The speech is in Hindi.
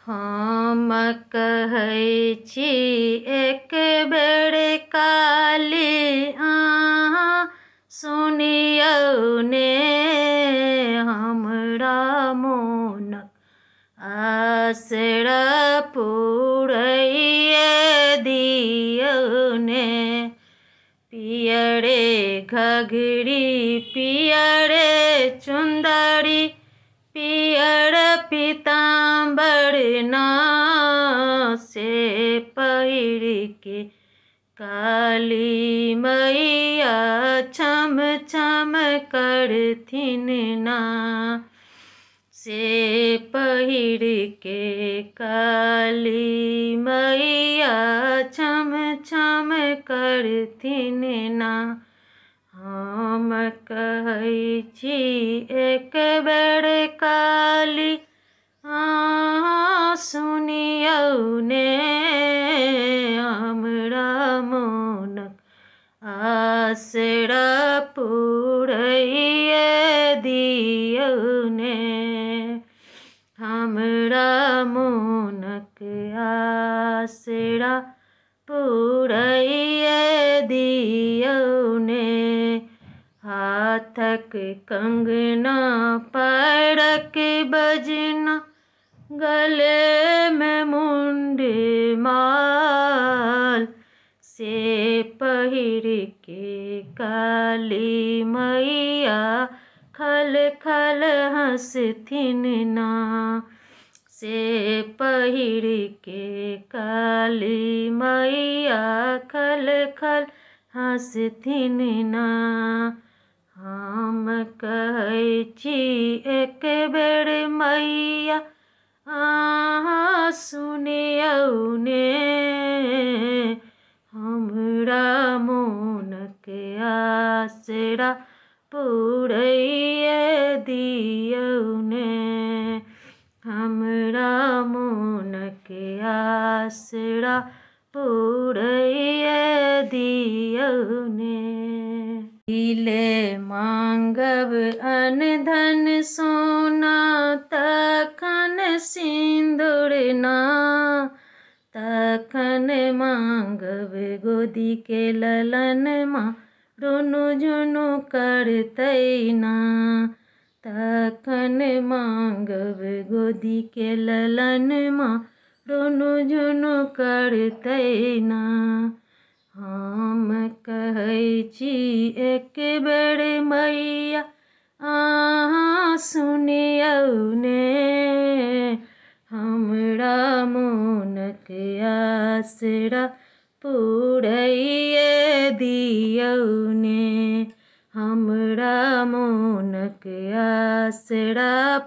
हम कहै छी एक बेर काली अहाँ सुनियौ ने, हमरा मोनक आसरा पूरैये दियौ ने। पियरे घघरी पियरे चुन्दरी पियर पीताम्बर ना, से पहिर के काली मैया छम छम करथिन ना। से पहिर के काली मैया छम छम करथिन ना। हम कहै छी एक बेर काली अहाँ सुनियौ ने, हमरा मोनक आसरा पूरैये दियौ ने। हमरा मोनक आसरा पूरैये दियौ ने। हाथक कंगना पैरक बजना गले में मुंड माल, से पहिर के काली मैया खल खल हंसथिन ना। से पहिर के काली मैया खल खल हंसथिन ना। हम कहै छी एक बेर मैया अहाँ सुनियौ ने, हमरा मोनक आसरा पूरैये दियौ ने। हमरा मोनक आसरा पूरैये दियौ ने। दिले मांगब अन्न धन सोना, तखन सिन्दूर ना, तखन मांगब गोदी के ललन माँ रुनु झुनु करतै ना। तखन मांगब गोदी के ललन माँ रुनु झुनु करतै ना। हम कहै छी एक बेर मैया अहाँ सुनियौ ने, हमरा मोनक आसरा पूरैये दियौ ने। हमरा मोनक आसरा